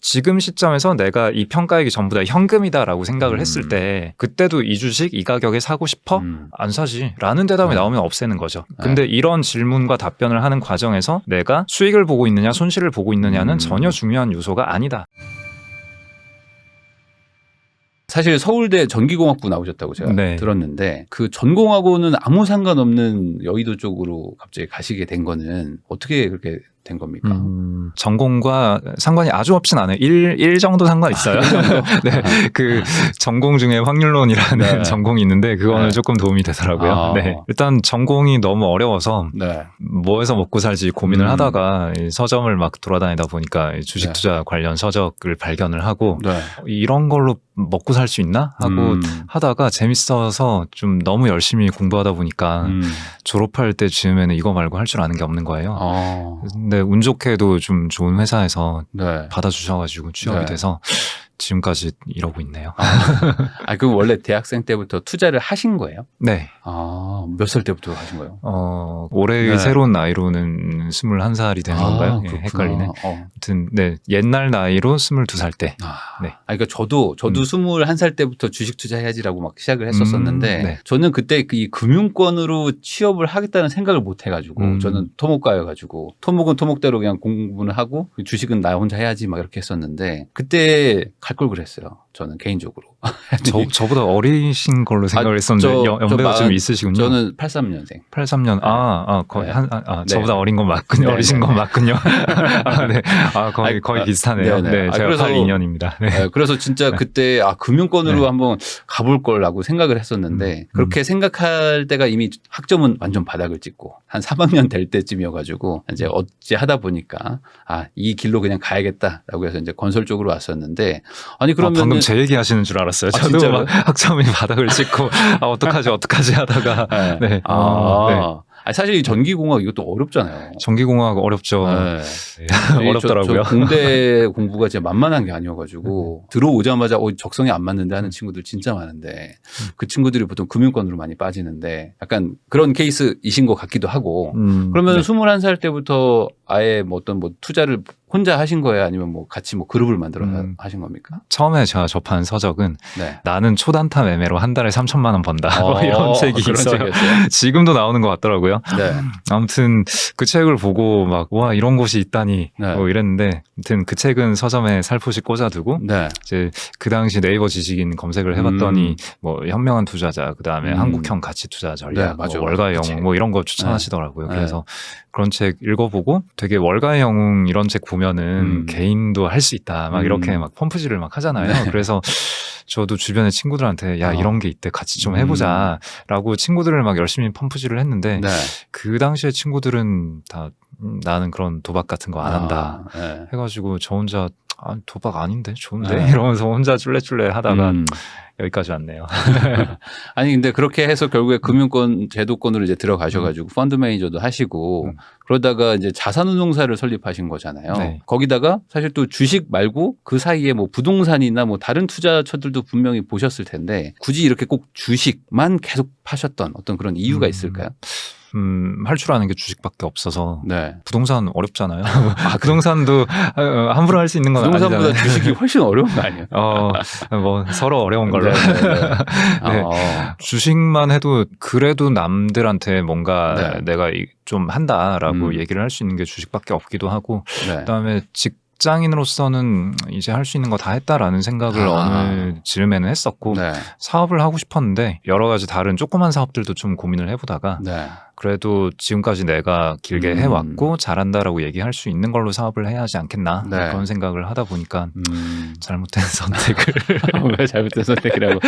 지금 시점에서 내가 이 평가액이 전부 다 현금이다라고 생각을 했을 때 그때도 이 주식 이 가격에 사고 싶어? 안 사지 라는 대답이 나오면 없애는 거죠. 근데 이런 질문과 답변을 하는 과정에서 내가 수익을 보고 있느냐 손실을 보고 있느냐는 전혀 중요한 요소가 아니다. 사실 서울대 전기공학부 나오셨다고 제가 네. 들었는데 그 전공하고는 아무 상관없는 여의도 쪽으로 갑자기 가시게 된 거는 어떻게 그렇게 된 겁니까? 전공과 상관이 아주 없진 않아요. 1 정도 상관 있어요. 네, 그 전공 중에 확률론이라는 네. 전공이 있는데 그거는 네. 조금 도움이 되더라고요. 네. 일단 전공이 너무 어려워서 네. 뭐 해서 먹고 살지 고민을 하다가 이 서점을 막 돌아다니다 보니까 이 주식 투자 관련 서적을 발견을 하고 네. 이런 걸로 먹고 살 수 있나 하고 하다가 재밌어서 좀 너무 열심히 공부하다 보니까 졸업할 때쯤에는 이거 말고 할 줄 아는 게 없는 거예요. 근데 운 좋게도 좀 좋은 회사에서 네. 받아주셔가지고 취업이 네. 돼서 지금까지 이러고 있네요. 그럼 원래 대학생 때부터 투자를 하신 거예요? 네. 몇 살 때부터 하신 거예요? 올해 네. 새로운 나이로는 21살이 되는 건가요? 예, 헷갈리네. 아무튼 네, 옛날 나이로 22살 때. 네. 그러니까 저도 21살 때부터 주식 투자해야지라고 막 시작을 했었었는데 네. 저는 그때 이 금융권으로 취업을 하겠다는 생각을 못 해가지고 저는 토목과여가지고 토목은 토목대로 그냥 공부는 하고 주식은 나 혼자 해야지 막 이렇게 했었는데 그때 갈 걸 그랬어요. 저는 개인적으로. 저보다 어리신 걸로 생각을 했었는데 연배가 좀 있으시군요. 저는 83년생. 83년. 거의 네. 저보다 어린 건 맞군요. 네. 어리신 건 맞군요. 네. 거의 비슷하네요. 네. 제가 그래서 82년입니다. 네. 그래서 진짜 그때 금융권으로 한번 가볼 거라고 생각을 했었는데 그렇게 생각할 때가 이미 학점은 완전 바닥을 찍고 한 3학년 될 때쯤이어가지고 이제 어찌 하다 보니까 이 길로 그냥 가야겠다라고 해서 이제 건설 쪽으로 왔었는데 그러면 방금 제 얘기 하시는 줄 알았어요. 저도 막 학점이 바닥을 찍고 어떡하지 하다가 네. 네. 사실 이 전기공학 이것도 어렵잖아요. 전기공학 어렵죠. 네. 어렵더라고요. 저 공대 공부가 진짜 만만한 게 아니어가지고 들어오자마자 적성이 안 맞는데 하는 친구들 진짜 많은데 그 친구들이 보통 금융권으로 많이 빠지는데 약간 그런 케이스이신 것 같기도 하고 그러면 21살 때부터 아예 어떤 투자를 혼자 하신 거예요? 아니면 같이 그룹을 만들어 하신 겁니까? 처음에 제가 접한 서적은 네. 나는 초단타 매매로 한 달에 3천만 원 번다. 이런 책이 있어요. 책이었어요? 지금도 나오는 것 같더라고요. 네. 아무튼 그 책을 보고 와 이런 곳이 있다니 네. 이랬는데 아무튼 그 책은 서점에 살포시 꽂아두고 네. 이제 그 당시 네이버 지식인 검색을 해봤더니 현명한 투자자 그다음에 한국형 가치 투자 전략, 네, 맞아. 월가의 영웅 이런 거 추천하시더라고요. 그래서 그런 책 읽어보고 되게 월가의 영웅 이런 책 보면은 개인도 할 수 있다 막 이렇게 막 펌프질을 막 하잖아요. 네. 그래서 저도 주변에 친구들한테 야 이런 게 있대 같이 좀 해보자 라고 친구들을 막 열심히 펌프질을 했는데 네. 그 당시에 친구들은 다 나는 그런 도박 같은 거 안 한다 네. 해가지고 저 혼자 도박 아닌데 좋은데 이러면서 혼자 쫄래쫄래 하다가 여기까지 왔네요. 아니 근데 그렇게 해서 결국에 금융권 제도권으로 이제 들어가셔가지고 펀드 매니저도 하시고 그러다가 이제 자산운용사를 설립하신 거잖아요. 네. 거기다가 사실 또 주식 말고 그 사이에 부동산이나 다른 투자처들도 분명히 보셨을 텐데 굳이 이렇게 꼭 주식만 계속 파셨던 어떤 그런 이유가 있을까요? 할 줄 아는 게 주식밖에 없어서 네. 부동산 어렵잖아요. 부동산도 함부로 할 수 있는 건 아니잖아요. 부동산보다 주식이 훨씬 어려운 거 아니에요? 서로 어려운 걸로. 네. 주식만 해도 그래도 남들한테 뭔가 내가 좀 한다라고 얘기를 할 수 있는 게 주식밖에 없기도 하고 그다음에 직장인으로서는 이제 할 수 있는 거 다 했다라는 생각을 어느 즈음에는 했었고 사업을 하고 싶었는데 여러 가지 다른 조그만 사업들도 좀 고민을 해보다가 그래도 지금까지 내가 길게 해왔고 잘한다라고 얘기할 수 있는 걸로 사업을 해야 하지 않겠나 그런 생각을 하다 보니까 잘못된 선택을 왜 잘못된 선택이라고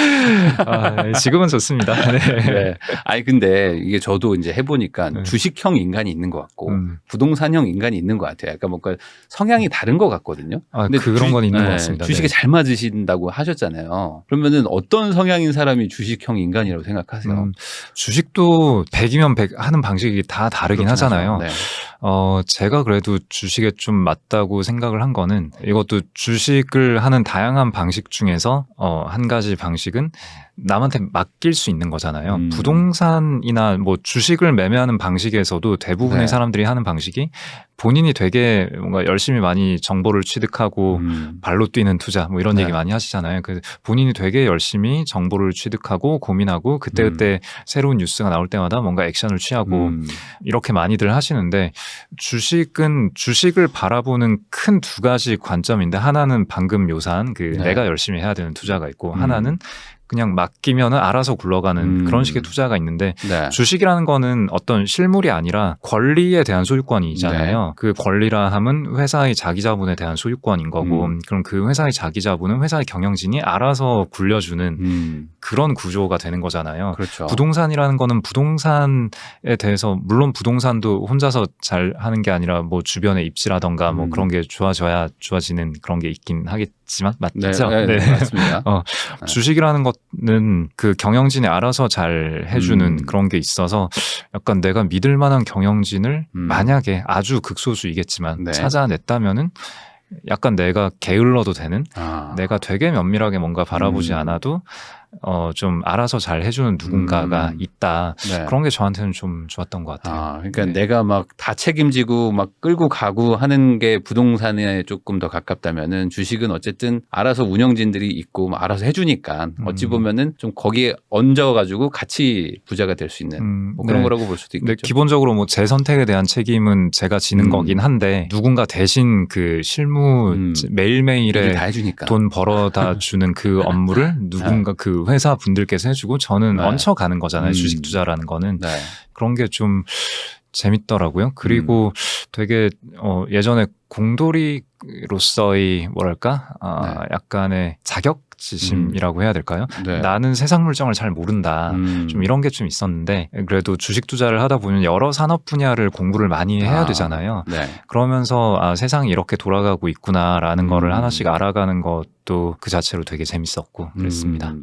지금은 좋습니다. 네. 아니 근데 이게 저도 이제 해보니까 주식형 인간이 있는 것 같고 부동산형 인간이 있는 것 같아요. 약간 뭔가 성향이 다른 것 같거든요. 근데 그런 건 있는 것 같습니다. 주식에 잘 맞으신다고 하셨잖아요. 그러면은 어떤 성향인 사람이 주식형 인간이라고 생각하세요? 주식도 100이면 100 하는 방식이 다 다르긴 하잖아요. 제가 그래도 주식에 좀 맞다고 생각을 한 거는 이것도 주식을 하는 다양한 방식 중에서 한 가지 방식은 남한테 맡길 수 있는 거잖아요. 부동산이나 뭐 주식을 매매하는 방식에서도 대부분의 네. 사람들이 하는 방식이 본인이 되게 뭔가 열심히 많이 정보를 취득하고 발로 뛰는 투자 뭐 이런 네. 얘기 많이 하시잖아요. 그래서 본인이 되게 열심히 정보를 취득하고 고민하고 그때그때 새로운 뉴스가 나올 때마다 뭔가 액션을 취하고 이렇게 많이들 하시는데 주식을 바라보는 큰 두 가지 관점인데 하나는 방금 묘사한 그 네. 내가 열심히 해야 되는 투자가 있고 하나는 그냥 맡기면은 알아서 굴러가는 그런 식의 투자가 있는데 네. 주식이라는 거는 어떤 실물이 아니라 권리에 대한 소유권이잖아요. 네. 그 권리라 함은 회사의 자기 자본에 대한 소유권인 거고 그럼 그 회사의 자기 자본은 회사의 경영진이 알아서 굴려주는 그런 구조가 되는 거잖아요. 그렇죠. 부동산이라는 거는 부동산에 대해서 물론 부동산도 혼자서 잘 하는 게 아니라 뭐 주변의 입지라던가 뭐 그런 게 좋아져야 좋아지는 그런 게 있긴 하겠지만 맞죠? 네, 네, 맞습니다. 주식이라는 것은 그 경영진이 알아서 잘 해주는 그런 게 있어서 약간 내가 믿을 만한 경영진을 만약에 아주 극소수이겠지만 네. 찾아냈다면은 약간 내가 게을러도 되는 내가 되게 면밀하게 뭔가 바라보지 않아도 좀 알아서 잘 해주는 누군가가 있다. 네. 그런 게 저한테는 좀 좋았던 것 같아요. 그러니까 네. 내가 막 다 책임지고 막 끌고 가고 하는 게 부동산에 조금 더 가깝다면은 주식은 어쨌든 알아서 운영진들이 있고 알아서 해주니까 어찌 보면은 좀 거기에 얹어가지고 같이 부자가 될 수 있는 뭐 그런 네. 거라고 볼 수도 있겠죠. 네, 기본적으로 뭐 제 선택에 대한 책임은 제가 지는 거긴 한데 누군가 대신 그 실무 매일매일에 일을 다 해주니까 돈 벌어다 주는 그 업무를 누군가 그 회사 분들께서 해주고 저는 네. 얹혀가는 거잖아요. 주식 투자라는 거는. 네. 그런 게 좀 재밌더라고요. 그리고 되게 예전에 공돌이로서의 뭐랄까 네. 약간의 자격지심이라고 해야 될까요? 네. 나는 세상 물정을 잘 모른다. 좀 이런 게 좀 있었는데 그래도 주식 투자를 하다 보면 여러 산업 분야를 공부를 많이 해야 되잖아요. 네. 그러면서 세상이 이렇게 돌아가고 있구나라는 거를 하나씩 알아가는 것도 그 자체로 되게 재밌었고 그랬습니다.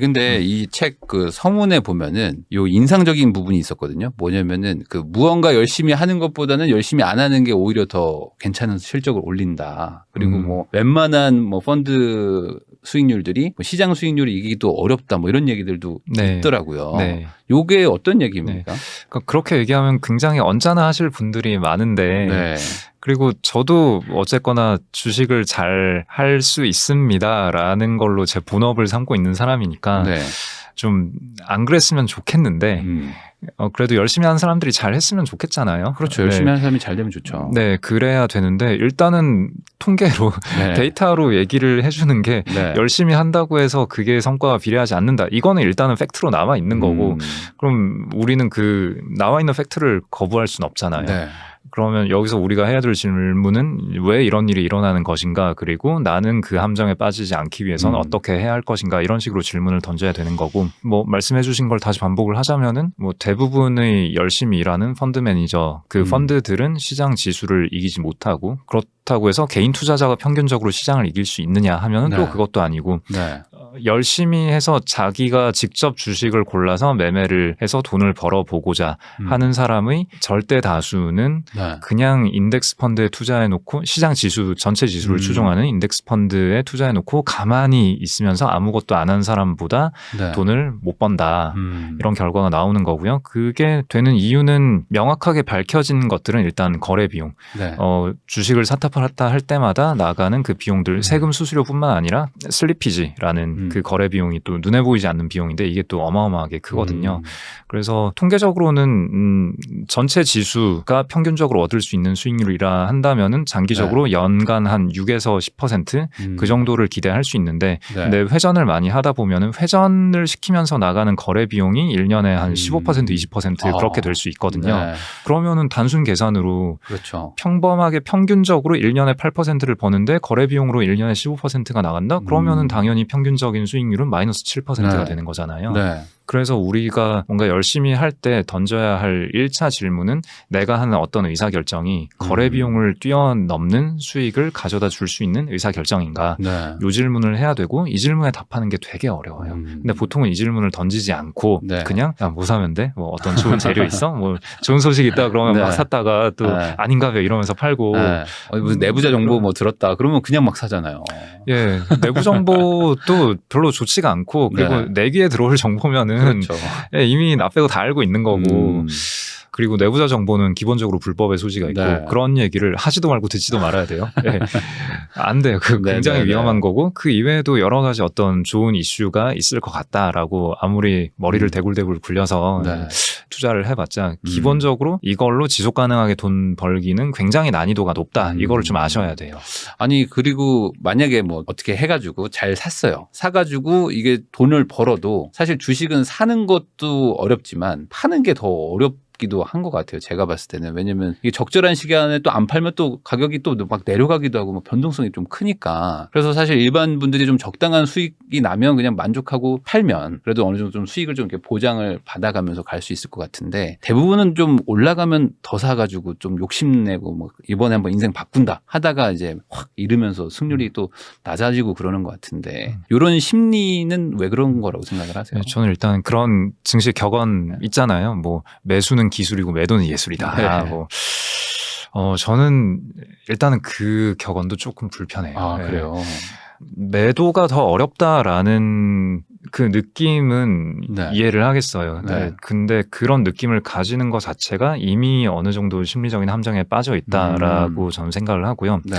근데 이 책 그 서문에 보면은 요 인상적인 부분이 있었거든요. 뭐냐면은 그 무언가 열심히 하는 것보다는 열심히 안 하는 게 오히려 더 괜찮은 실적을 올린다. 그리고 뭐 웬만한 뭐 펀드 수익률들이 뭐 시장 수익률이 이기기도 어렵다. 뭐 이런 얘기들도 네. 있더라고요. 네. 요게 어떤 얘기입니까? 그러니까 그렇게 얘기하면 굉장히 언짢아 하실 분들이 많은데 네. 그리고 저도 어쨌거나 주식을 잘 할 수 있습니다라는 걸로 제 본업을 삼고 있는 사람이니까 네. 좀 안 그랬으면 좋겠는데 그래도 열심히 하는 사람들이 잘 했으면 좋겠잖아요. 그렇죠. 열심히 하는 사람이 잘 되면 좋죠. 네, 그래야 되는데 일단은 통계로 네. 데이터로 얘기를 해주는 게 네. 열심히 한다고 해서 그게 성과가 비례하지 않는다. 이거는 일단은 팩트로 남아 있는 거고 그럼 우리는 그 나와 있는 팩트를 거부할 수는 없잖아요. 네. 그러면 여기서 우리가 해야 될 질문은 왜 이런 일이 일어나는 것인가 그리고 나는 그 함정에 빠지지 않기 위해서는 어떻게 해야 할 것인가 이런 식으로 질문을 던져야 되는 거고 뭐 말씀해 주신 걸 다시 반복을 하자면은 뭐 대부분의 열심히 일하는 펀드 매니저 그 펀드들은 시장 지수를 이기지 못하고 그렇다고 해서 개인 투자자가 평균적으로 시장을 이길 수 있느냐 하면은 네. 또 그것도 아니고 네. 열심히 해서 자기가 직접 주식을 골라서 매매를 해서 돈을 벌어보고자 하는 사람의 절대 다수는 네. 그냥 인덱스 펀드에 투자해놓고 시장 지수 전체 지수를 추종하는 인덱스 펀드에 투자해놓고 가만히 있으면서 아무것도 안 한 사람보다 네. 돈을 못 번다. 이런 결과가 나오는 거고요. 그게 되는 이유는 명확하게 밝혀진 것들은 일단 거래 비용. 네. 주식을 사타 팔았다 할 때마다 나가는 그 비용들 세금 수수료뿐만 아니라 슬리피지라는 그 거래 비용이 또 눈에 보이지 않는 비용인데 이게 또 어마어마하게 크거든요. 그래서 통계적으로는 전체 지수가 평균적으로 얻을 수 있는 수익률이라 한다면은 장기적으로 네. 연간 한 6에서 10% 그 정도를 기대할 수 있는데 네. 근데 회전을 많이 하다 보면은 회전을 시키면서 나가는 거래 비용이 1년에 한 15% 20% 그렇게 될 수 있거든요. 네. 그러면은 단순 계산으로 그렇죠. 평범하게 평균적으로 1년에 8%를 버는데 거래 비용으로 1년에 15%가 나간다? 그러면은 당연히 평균적인 수익률은 마이너스 7%가 네. 되는 거잖아요. 네. 그래서 우리가 뭔가 열심히 할 때 던져야 할 1차 질문은 내가 하는 어떤 의사결정이 거래 비용을 뛰어넘는 수익을 가져다 줄 수 있는 의사결정인가. 네. 이 질문을 해야 되고 이 질문에 답하는 게 되게 어려워요. 근데 보통은 이 질문을 던지지 않고 네. 그냥 야, 뭐 사면 돼? 뭐 어떤 좋은 재료 있어? 뭐 좋은 소식 있다 그러면 네. 막 샀다가 또 네. 아닌가 봐 이러면서 팔고 네. 무슨 내부자 정보 뭐 들었다 그러면 그냥 막 사잖아요. 예, 내부 정보도 별로 좋지가 않고 그리고 네. 내 귀에 들어올 정보면은 그렇죠. 예, 이미 나 빼고 다 알고 있는 거고 그리고 내부자 정보는 기본적으로 불법의 소지가 있고 네. 그런 얘기를 하지도 말고 듣지도 말아야 돼요. 예. 안 돼요. 그 굉장히 네, 네, 위험한 네. 거고 그 이외에도 여러 가지 어떤 좋은 이슈가 있을 것 같다라고 아무리 머리를 대굴대굴 굴려서 네. 투자를 해봤자 기본적으로 이걸로 지속 가능하게 돈 벌기는 굉장히 난이도가 높다. 이거를 좀 아셔야 돼요. 아니 그리고 만약에 뭐 어떻게 해가지고 잘 샀어요. 사가지고 이게 돈을 벌어도 사실 주식은 사는 것도 어렵지만 파는 게 더 어렵기도 한 것 같아요. 제가 봤을 때는. 왜냐면 이게 적절한 시간에 또 안 팔면 또 가격이 또 막 내려가기도 하고 뭐 변동성이 좀 크니까. 그래서 사실 일반 분들이 좀 적당한 수익이 나면 그냥 만족하고 팔면 그래도 어느 정도 좀 수익을 좀 이렇게 보장을 받아가면서 갈 수 있을 것 같은데 대부분은 좀 올라가면 더 사가지고 좀 욕심내고 뭐 이번에 한번 인생 바꾼다 하다가 이제 확 잃으면서 승률이 또 낮아지고 그러는 것 같은데 이런 심리는 왜 그런 거라고 생각을 하세요? 네, 저는 일단 그런 증시 격언 있잖아요. 뭐 매수는 기술이고 매도는 예술이다. 네. 뭐 저는 일단은 그 격언도 조금 불편해요. 아, 네. 그래요? 매도가 더 어렵다라는 그 느낌은 네. 이해를 하겠어요. 네. 네. 근데 그런 느낌을 가지는 것 자체가 이미 어느 정도 심리적인 함정에 빠져 있다라고 저는 생각을 하고요. 네.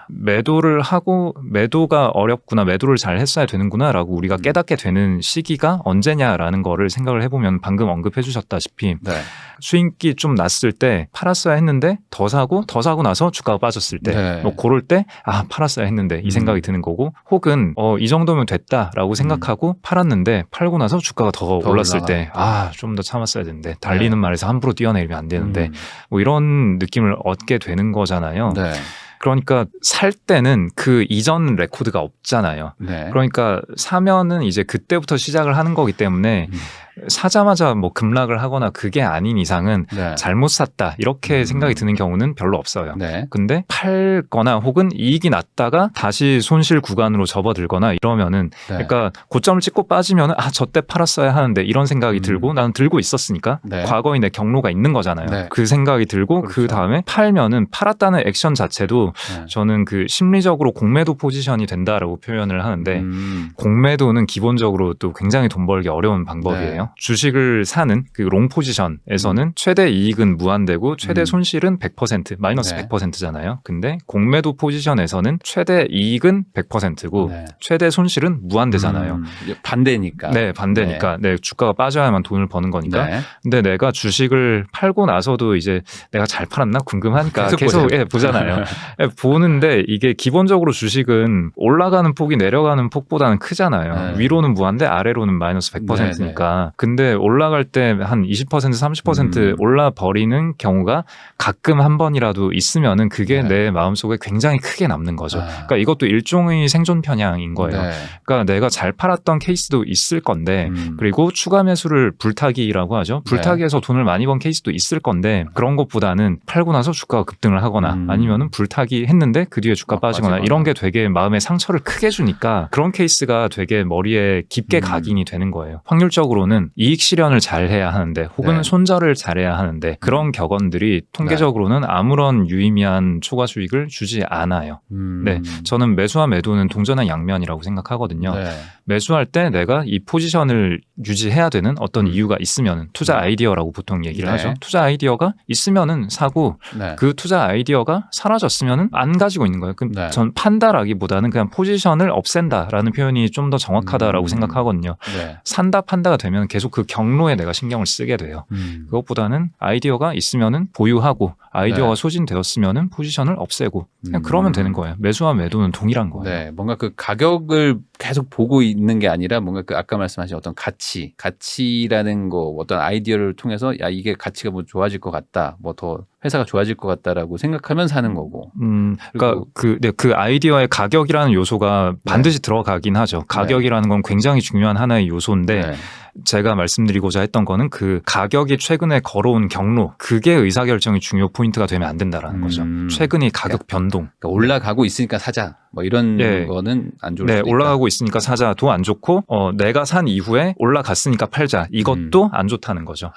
매도를 하고 매도가 어렵구나, 매도를 잘 했어야 되는구나라고 우리가 깨닫게 되는 시기가 언제냐라는 거를 생각을 해보면 방금 언급해 주셨다시피 네. 수익이 좀 났을 때 팔았어야 했는데 더 사고 나서 주가가 빠졌을 때 네. 뭐 그럴 때 아 팔았어야 했는데 이 생각이 드는 거고 혹은 이 정도면 됐다라고 생각하고 팔았는데 팔고 나서 주가가 더 올랐을 때 아 좀 더 참았어야 되는데 달리는 말에서 함부로 뛰어내리면 안 되는데 뭐 이런 느낌을 얻게 되는 거잖아요. 네. 그러니까 살 때는 그 이전 레코드가 없잖아요. 네. 그러니까 사면은 이제 그때부터 시작을 하는 거기 때문에 사자마자 뭐 급락을 하거나 그게 아닌 이상은 네. 잘못 샀다 이렇게 생각이 드는 경우는 별로 없어요. 네. 근데 팔거나 혹은 이익이 났다가 다시 손실 구간으로 접어들거나 이러면은 네. 그러니까 고점을 찍고 빠지면은 아 저때 팔았어야 하는데 이런 생각이 들고 나는 들고 있었으니까 네. 과거에 내 경로가 있는 거잖아요. 네. 그 생각이 들고 그렇죠. 그 다음에 팔면은 팔았다는 액션 자체도 네. 저는 그 심리적으로 공매도 포지션이 된다라고 표현을 하는데 공매도는 기본적으로 또 굉장히 돈 벌기 어려운 방법이에요. 네. 주식을 사는 그 롱 포지션에서는 최대 이익은 무한대고 최대 손실은 100% 마이너스 네. 100%잖아요. 근데 공매도 포지션에서는 최대 이익은 100%고 네. 최대 손실은 무한대잖아요. 반대니까. 네, 반대니까. 네, 주가가 빠져야만 돈을 버는 거니까. 네. 근데 내가 주식을 팔고 나서도 이제 내가 잘 팔았나 궁금하니까 계속 보잖아요. 예, 보는데 이게 기본적으로 주식은 올라가는 폭이 내려가는 폭보다는 크잖아요. 네. 위로는 무한대 아래로는 마이너스 100%니까. 근데 올라갈 때 한 20% 30% 올라버리는 경우가 가끔 한 번이라도 있으면은 그게 네. 내 마음속에 굉장히 크게 남는 거죠. 아. 그러니까 이것도 일종의 생존 편향인 거예요. 네. 그러니까 내가 잘 팔았던 케이스도 있을 건데 그리고 추가 매수를 불타기라고 하죠. 불타기에서 돈을 많이 번 케이스도 있을 건데 그런 것보다는 팔고 나서 주가가 급등을 하거나 아니면은 불타기 했는데 그 뒤에 주가 빠지거나 이런 게 되게 마음에 상처를 크게 주니까 그런 케이스가 되게 머리에 깊게 각인이 되는 거예요. 확률적으로는 이익 실현을 잘해야 하는데 혹은 네. 손절을 잘해야 하는데 그런 격언들이 통계적으로는 아무런 유의미한 초과 수익을 주지 않아요. 네, 저는 매수와 매도는 동전의 양면이라고 생각하거든요. 네. 매수할 때 내가 이 포지션을 유지해야 되는 어떤 이유가 있으면은 투자 아이디어라고 보통 얘기를 네. 하죠. 투자 아이디어가 있으면은 사고 네. 그 투자 아이디어가 사라졌으면은 안 가지고 있는 거예요. 네. 전 판다라기보다는 그냥 포지션을 없앤다라는 표현이 좀 더 정확하다라고 생각하거든요. 네. 산다 판다가 되면 계속 그 경로에 내가 신경을 쓰게 돼요. 그것보다는 아이디어가 있으면은 보유하고 아이디어가 네. 소진되었으면은 포지션을 없애고 그냥 그러면 되는 거예요. 매수와 매도는 동일한 거예요. 네, 뭔가 그 가격을 계속 보고 있는 게 아니라 뭔가 그 아까 말씀하신 어떤 가치라는 거 어떤 아이디어를 통해서 야 이게 가치가 뭐 좋아질 것 같다, 뭐 더 회사가 좋아질 것 같다라고 생각하면 사는 거고. 그러니까 그 아이디어의 가격이라는 요소가 반드시 들어가긴 하죠. 가격이라는 건 굉장히 중요한 하나의 요소인데. 네. 제가 말씀드리고자 했던 거는 그 가격이 최근에 걸어온 경로, 그게 의사결정이 중요 포인트가 되면 안 된다라는 거죠. 최근의 가격 변동. 그러니까 올라가고 있으니까 사자. 뭐 이런 거는 안 좋을 수도 있다. 올라가고 있으니까 사자도 안 좋고 내가 산 이후에 올라갔으니까 팔자. 이것도 안 좋다는 거죠.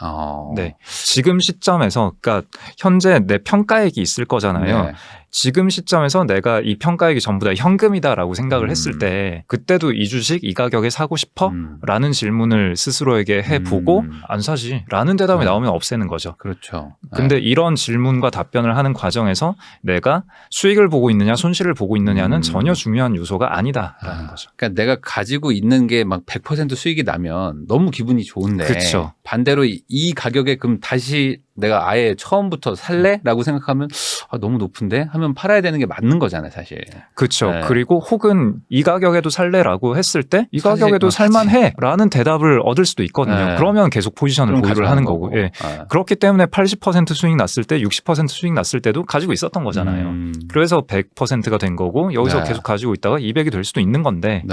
네. 지금 시점에서 그러니까 현재 내 평가액이 있을 거잖아요. 네. 지금 시점에서 내가 이 평가액이 전부 다 현금이다라고 생각을 했을 때 그때도 이 주식 이 가격에 사고 싶어? 라는 질문을 스스로에게 해보고 안 사지 라는 대답이 나오면 없애는 거죠. 그렇죠. 근데 이런 질문과 답변을 하는 과정에서 내가 수익을 보고 있느냐 손실을 보고 있느냐는 전혀 중요한 요소가 아니다라는 거죠. 그러니까 내가 가지고 있는 게 막 100% 수익이 나면 너무 기분이 좋은데 그쵸. 반대로 이 가격에 그럼 다시 내가 아예 처음부터 살래? 라고 생각하면 너무 높은데? 하면 팔아야 되는 게 맞는 거잖아요, 사실. 그렇죠. 네. 그리고 혹은 이 가격에도 살래라고 했을 때 이 가격에도 살만해 라는 대답을 얻을 수도 있거든요. 네. 그러면 계속 포지션을 보유를 하는 거고. 예. 그렇기 때문에 80% 수익 났을 때 60% 수익 났을 때도 가지고 있었던 거잖아요. 그래서 100%가 된 거고 여기서 계속 가지고 있다가 200이 될 수도 있는 건데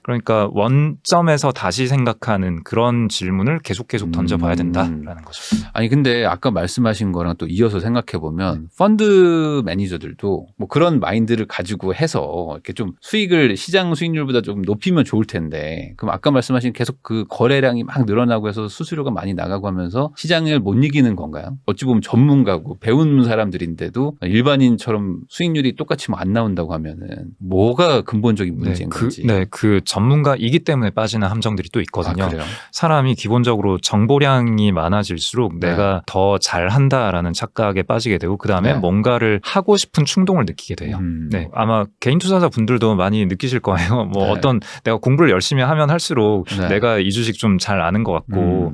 그러니까 원점에서 다시 생각하는 그런 질문을 계속 던져봐야 된다라는 거죠. 아니 근데 아까 말씀하신 거랑 또 이어서 생각해 보면 펀드 매니저들도 뭐 그런 마인드를 가지고 해서 이렇게 좀 수익을 시장 수익률보다 좀 높이면 좋을 텐데 그럼 아까 말씀하신 계속 그 거래량이 막 늘어나고 해서 수수료가 많이 나가고 하면서 시장을 못 이기는 건가요? 어찌 보면 전문가고 배운 사람들인데도 일반인처럼 수익률이 똑같이 뭐 안 나온다고 하면은 뭐가 근본적인 문제인 건지. 그 전문가이기 때문에 빠지는 함정들이 또 있거든요. 그래요? 사람이 기본적으로 정보량이 많아질수록 내가 더 잘한다라는 착각에 빠지게 되고 그다음에 뭔가를 하고 싶은 충동을 느끼게 돼요. 네, 아마 개인 투자자 분들도 많이 느끼실 거예요. 뭐 어떤 내가 공부를 열심히 하면 할수록 내가 이 주식 좀 잘 아는 것 같고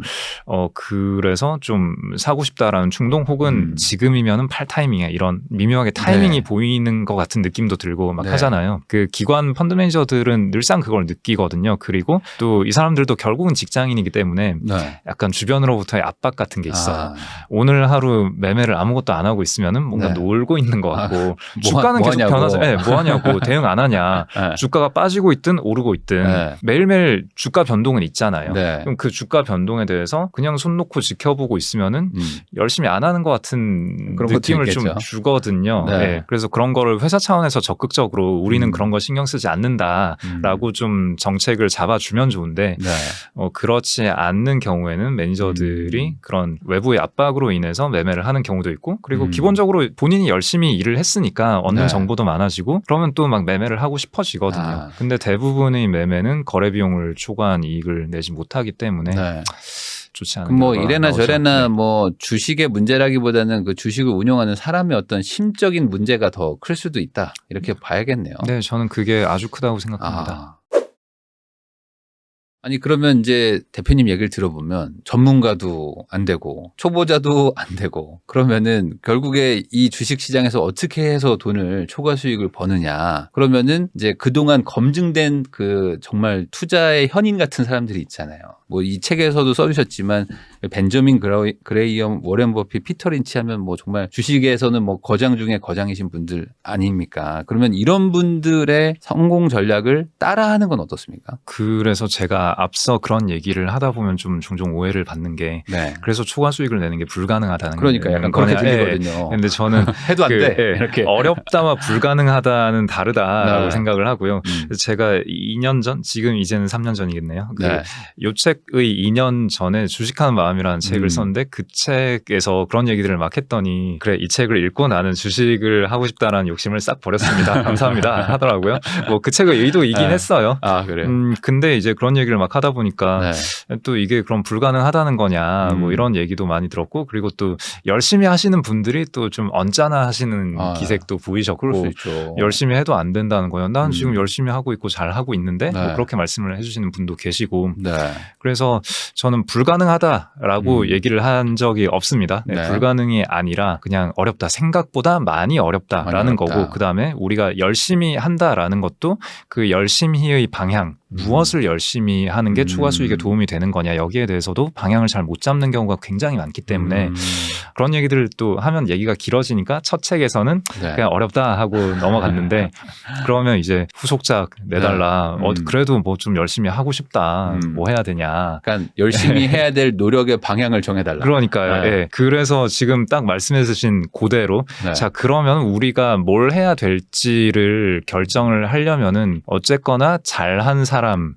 그래서 좀 사고 싶다라는 충동 혹은 지금이면은 팔 타이밍에 이런 미묘하게 타이밍이 보이는 것 같은 느낌도 들고 막 하잖아요. 그 기관 펀드 매니저들은 늘상 그걸 느끼거든요. 그리고 또 이 사람들도 결국은 직장인이기 때문에 약간 주변으로부터의 압박 같은 게 있어요. 오늘 하루 매매를 아무것도 안 하고 있으면은 뭔가 놀고 있는 것 같고 주가는 계속 변하죠. 뭐 하냐고 대응 안 하냐. 주가가 빠지고 있든 오르고 있든 매일매일 주가 변동은 있잖아요. 그럼 그 주가 변동에 대해서 그냥 손 놓고 지켜보고 있으면은 열심히 안 하는 것 같은 느낌을 좀 주거든요. 그래서 그런 거를 회사 차원에서 적극적으로 우리는 그런 거 신경 쓰지 않는다라고 좀 정책을 잡아주면 좋은데 그렇지 않는 경우에는 매니저들이 그런 외부의 압박으로 인해서 매매를 하는 경우도 있고 그리고 기본적으로 본인이 열심히 일을 했으니까 얻는 정보도 많아지고 그러면 또 막 매매를 하고 싶어지거든요. 근데 대부분의 매매는 거래 비용을 초과한 이익을 내지 못하기 때문에 좋지 않은 뭐 이래나 저래나 뭐 주식의 문제라기보다는 그 주식을 운영하는 사람의 어떤 심적인 문제가 더 클 수도 있다 이렇게 봐야겠네요. 네, 저는 그게 아주 크다고 생각합니다. 아니 그러면 이제 대표님 얘기를 들어보면 전문가도 안 되고 초보자도 안 되고 그러면은 결국에 이 주식 시장에서 어떻게 해서 돈을 초과 수익을 버느냐 그러면은 이제 그동안 검증된 그 정말 투자의 현인 같은 사람들이 있잖아요. 뭐 이 책에서도 써주셨지만 벤저민 그레이엄, 워렌 버핏, 피터 린치 하면 뭐 정말 주식에서는 뭐 거장 중에 거장이신 분들 아닙니까? 그러면 이런 분들의 성공 전략을 따라하는 건 어떻습니까? 그래서 제가 앞서 그런 얘기를 하다 보면 좀 종종 오해를 받는 게 그래서 초과 수익을 내는 게 불가능하다는 그러니까 약간 그렇게 들리거든요. 근데 저는 해도 안 돼. 이렇게 어렵다와 불가능하다는 다르다라고 생각을 하고요. 제가 2년 전, 지금 이제는 3년 전이겠네요. 요 책의 2년 전에 주식하는 마음이라는 책을 썼는데 그 책에서 그런 얘기들을 막 했더니 그래 이 책을 읽고 나는 주식을 하고 싶다라는 욕심을 싹 버렸습니다. 감사합니다 하더라고요. 뭐 그 책의 의도이긴 했어요. 그래요? 근데 이제 그런 얘기를 막 하다 보니까 또 이게 그럼 불가능하다는 거냐 뭐 이런 얘기도 많이 들었고 그리고 또 열심히 하시는 분들이 또 좀 언짢아 하시는 기색도 보이셨고 열심히 해도 안 된다는 거예요. 난 지금 열심히 하고 있고 잘 하고 있는데 뭐 그렇게 말씀을 해주시는 분도 계시고 그래서 저는 불가능하다라고 얘기를 한 적이 없습니다. 불가능이 아니라 그냥 어렵다. 생각보다 많이 어렵다라는 거고 그다음에 우리가 열심히 한다라는 것도 그 열심히의 방향 무엇을 열심히 하는 게 추가 수익에 도움이 되는 거냐 여기에 대해서도 방향을 잘 못 잡는 경우가 굉장히 많기 때문에 그런 얘기들을 또 하면 얘기가 길어지니까 첫 책에서는 네. 그냥 어렵다 하고 넘어갔는데 그러면 이제 후속작 내달라. 그래도 뭐 좀 열심히 하고 싶다. 뭐 해야 되냐. 그러니까 열심히 해야 될 노력의 방향을 정해달라. 그러니까요. 네. 예. 그래서 지금 딱 말씀해 주신 그대로 네. 자 그러면 우리가 뭘 해야 될지를 결정을 하려면은 어쨌거나 잘한 사람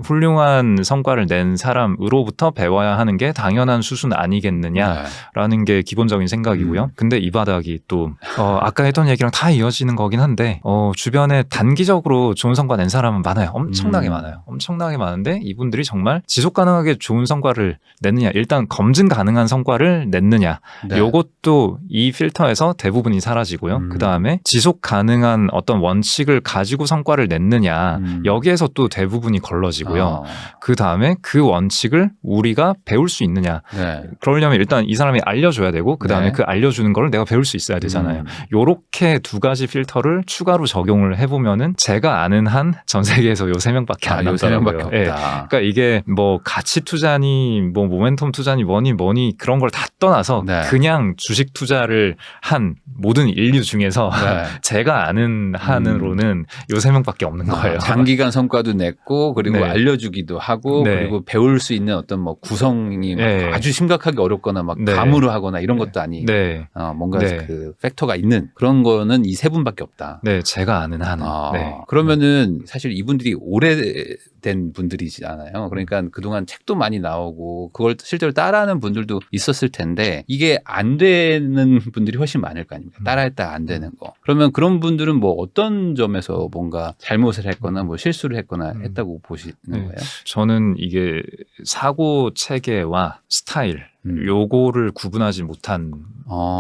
훌륭한 성과를 낸 사람으로부터 배워야 하는 게 당연한 수순 아니겠느냐라는 게 기본적인 생각이고요. 근데 이 바닥이 또 아까 했던 얘기랑 다 이어지는 거긴 한데 주변에 단기적으로 좋은 성과 낸 사람은 많아요. 엄청나게 많아요. 엄청나게 많은데 이분들이 정말 지속 가능하게 좋은 성과를 냈느냐 일단 검증 가능한 성과를 냈느냐 네. 요것도 이 필터에서 대부분이 사라지고요. 그다음에 지속 가능한 어떤 원칙을 가지고 성과를 냈느냐 여기에서 또 대부분이 걸러지고요. 그 다음에 그 원칙을 우리가 배울 수 있느냐. 네. 그러려면 일단 이 사람이 알려줘야 되고 그 다음에 네. 그 알려주는 걸 내가 배울 수 있어야 되잖아요. 요렇게 두 가지 필터를 추가로 적용을 해보면은 제가 아는 한 전 세계에서 요 세 명밖에 안 요 세 명밖에 남더라고요. 없다. 네. 그러니까 이게 뭐 가치 투자니 뭐 모멘텀 투자니 뭐니 그런 걸 다 떠나서 네. 그냥 주식 투자를 한 모든 인류 중에서 네. 제가 아는 한으로는 요 세 명밖에 없는 거예요. 장기간 성과도 냈고 그리고 네. 알려주기도 하고 네. 그리고 배울 수 있는 어떤 뭐 구성이 네. 아주 심각하게 어렵거나 막 네. 감으로 하거나 이런 것도 아니. 네. 뭔가 네. 그 팩터가 있는 그런 거는 이 세 분밖에 없다. 네, 제가 아는 한은. 네. 그러면은 사실 이분들이 오래된 분들이잖아요. 그러니까 그동안 책도 많이 나오고 그걸 실제로 따라하는 분들도 있었을 텐데 이게 안 되는 분들이 훨씬 많을 거 아닙니까? 따라했다 안 되는 거. 그러면 그런 분들은 뭐 어떤 점에서 뭔가 잘못을 했거나 뭐 실수를 했거나 했다고 보시는 거예요? 저는 이게 사고 체계와 스타일 요거를 구분하지 못한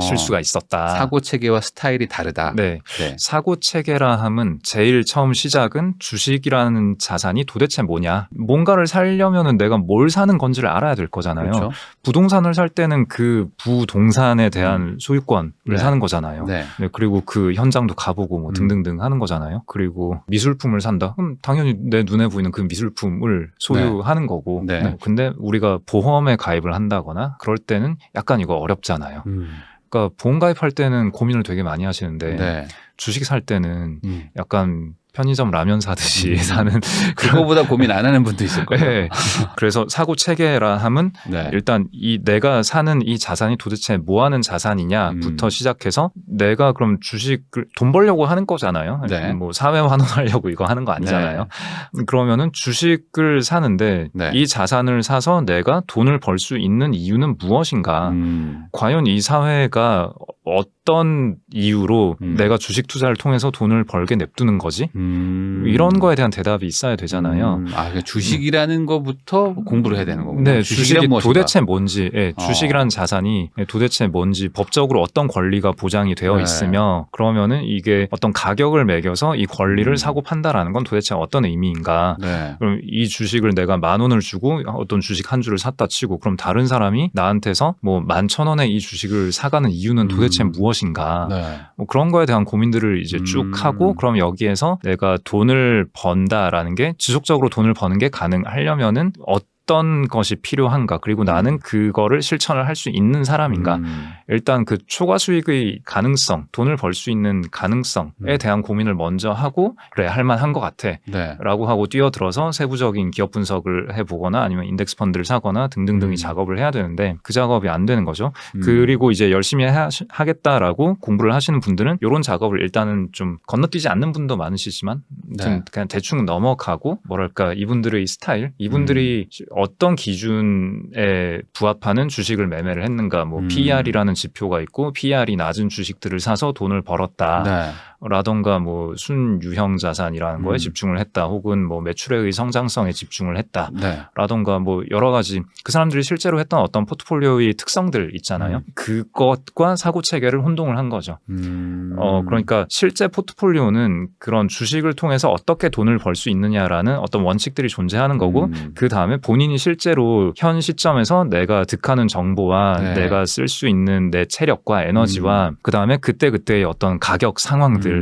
실수가 있었다. 사고 체계와 스타일이 다르다. 네. 네. 사고 체계라 함은 제일 처음 시작은 주식이라는 자산이 도대체 뭐냐. 뭔가를 사려면은 내가 뭘 사는 건지를 알아야 될 거잖아요. 그렇죠. 부동산을 살 때는 그 부동산에 대한 소유권을 네. 사는 거잖아요. 네. 네, 그리고 그 현장도 가보고 뭐 등등등 하는 거잖아요. 그리고 미술품을 산다. 그럼 당연히 내 눈에 보이는 그 미술품을 소유하는 거고. 네. 네. 근데 우리가 보험에 가입을 한다거나 그럴 때는 약간 이거 어렵잖아요. 그러니까 보험 가입할 때는 고민을 되게 많이 하시는데 네. 주식 살 때는 약간 편의점 라면 사듯이 사는 그거보다 고민 안 하는 분도 있을 거예요. 네. 그래서 사고 체계라 함은 네. 일단 이 내가 사는 이 자산이 도대체 뭐 하는 자산이냐부터 시작해서 내가 그럼 주식을 돈 벌려고 하는 거잖아요. 네. 뭐 사회 환원하려고 이거 하는 거 아니잖아요. 그러면은 주식을 사는데 네. 이 자산을 사서 내가 돈을 벌 수 있는 이유는 무엇인가? 과연 이 사회가 어떤 이유로 내가 주식 투자를 통해서 돈을 벌게 냅두는 거지? 이런 거에 대한 대답이 있어야 되잖아요. 그러니까 주식이라는 것부터 공부를 해야 되는 거군요. 네, 주식이 무엇인가? 도대체 뭔지, 주식이라는 자산이 도대체 뭔지, 법적으로 어떤 권리가 보장이 되어 있으며, 그러면은 이게 어떤 가격을 매겨서 이 권리를 사고 판다라는 건 도대체 어떤 의미인가? 네. 그럼 이 주식을 내가 10,000원을 주고 어떤 주식 한 주를 샀다 치고, 그럼 다른 사람이 나한테서 뭐 11,000원에 이 주식을 사가는 이유는 도대체 무엇인가? 네. 뭐 그런 거에 대한 고민들을 이제 쭉 하고, 그럼 여기에서 내가 돈을 번다라는 게 지속적으로 돈을 버는 게 가능하려면은 어떤 것이 필요한가? 그리고 나는 그거를 실천을 할 수 있는 사람인가? 일단 그 초과 수익의 가능성, 돈을 벌 수 있는 가능성에 대한 고민을 먼저 하고 그래 할만한 것 같아 네. 라고 하고 뛰어들어서 세부적인 기업 분석을 해보거나 아니면 인덱스 펀드를 사거나 등등등의 작업을 해야 되는데 그 작업이 안 되는 거죠. 그리고 이제 열심히 하겠다라고 공부를 하시는 분들은 이런 작업을 일단은 좀 건너뛰지 않는 분도 많으시지만 네. 그냥 대충 넘어가고 뭐랄까 이분들의 스타일, 이분들이 어떤 기준에 부합하는 주식을 매매를 했는가, 뭐 PER이라는 지표가 있고 PER이 낮은 주식들을 사서 돈을 벌었다. 네. 라던가 뭐 순유형 자산이라는 거에 집중을 했다, 혹은 뭐 매출의 성장성에 집중을 했다, 네. 라던가 뭐 여러 가지 그 사람들이 실제로 했던 어떤 포트폴리오의 특성들 있잖아요. 그것과 사고 체계를 혼동을 한 거죠. 그러니까 실제 포트폴리오는 그런 주식을 통해서 어떻게 돈을 벌 수 있느냐라는 어떤 원칙들이 존재하는 거고, 그 다음에 본인이 실제로 현 시점에서 내가 득하는 정보와 네. 내가 쓸 수 있는 내 체력과 에너지와 그 다음에 그때그때의 어떤 가격 상황들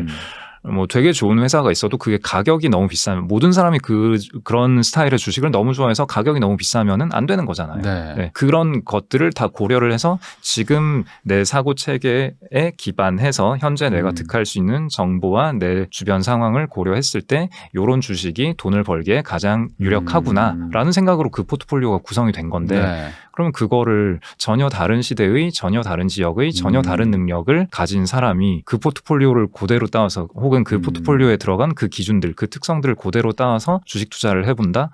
뭐 되게 좋은 회사가 있어도 그게 가격이 너무 비싸면 모든 사람이 그런 스타일의 주식을 너무 좋아해서 가격이 너무 비싸면은 안 되는 거잖아요. 네. 네. 그런 것들을 다 고려를 해서 지금 내 사고 체계에 기반해서 현재 내가 득할 수 있는 정보와 내 주변 상황을 고려했을 때 이런 주식이 돈을 벌기에 가장 유력하구나라는 생각으로 그 포트폴리오가 구성이 된 건데 네. 그러면 그거를 전혀 다른 시대의 전혀 다른 지역의 전혀 다른 능력을 가진 사람이 그 포트폴리오를 그대로 따와서 혹은 그 포트폴리오에 들어간 그 기준들 그 특성들을 그대로 따와서 주식 투자를 해본다.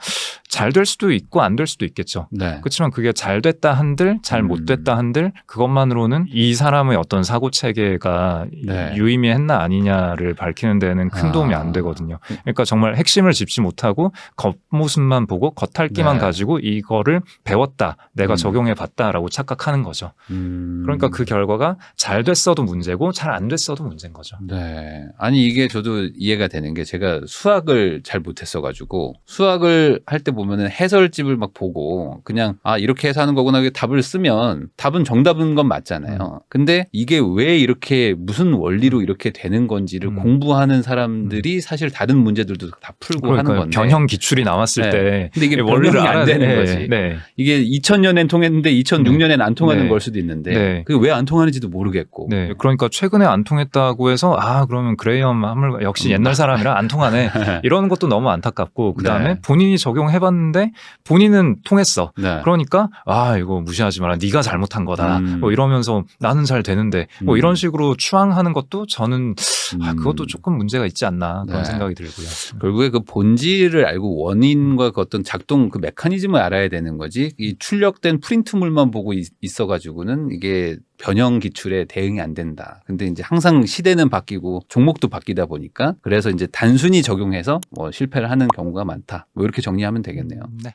잘 될 수도 있고 안 될 수도 있겠죠. 네. 그렇지만 그게 잘 됐다 한들 잘 못 됐다 한들 그것만으로는 이 사람의 어떤 사고 체계가 네. 유의미했나 아니냐를 밝히는 데는 큰 도움이 안 되거든요. 그러니까 정말 핵심을 짚지 못하고 겉모습만 보고 겉핥기만 네. 가지고 이거를 배웠다. 내가 적용해 봤다라고 착각하는 거죠. 그러니까 그 결과가 잘 됐어도 문제고 잘 안 됐어도 문제인 거죠. 네. 아니 이게 저도 이해가 되는 게 제가 수학을 잘 못했어 가지고 수학을 할 때 보면은 해설집을 막 보고 그냥 아 이렇게 해서 하는 거구나 답을 쓰면 답은 정답인 건 맞잖아요. 근데 이게 왜 이렇게 무슨 원리로 이렇게 되는 건지를 공부하는 사람들이 사실 다른 문제들도 다 풀고 하는 건데 변형 기출이 나왔을 네. 때 근데 이게 원리를 안 되는 네. 거지. 네. 이게 2000년엔 통했는데 2006년엔 안 통하는 네. 걸 수도 있는데 네. 그게 왜 안 통하는지도 모르겠고. 네. 그러니까 최근에 안 통했다고 해서 아 그러면 그레이엄 하물 역시 옛날 사람이라 안 통하네 이러는 것도 너무 안타깝고 그다음에 네. 본인이 적용해봤는데 본인은 통했어. 네. 그러니까 아 이거 무시하지 마라. 네가 잘못한 거다. 뭐 이러면서 나는 잘 되는데 뭐 이런 식으로 추앙하는 것도 저는 아, 그것도 조금 문제가 있지 않나 그런 네. 생각이 들고요. 결국에 그 본질을 알고 원인과 그 어떤 작동 그 메커니즘을 알아야 되는 거지. 이 출력된 프린트물만 보고 있어가지고는 이게 변형 기출에 대응이 안 된다. 근데 이제 항상 시대는 바뀌고 종목도 바뀌다 보니까 그래서 이제 단순히 적용해서 뭐 실패를 하는 경우가 많다. 뭐 이렇게 정리하면 되겠네요. 네.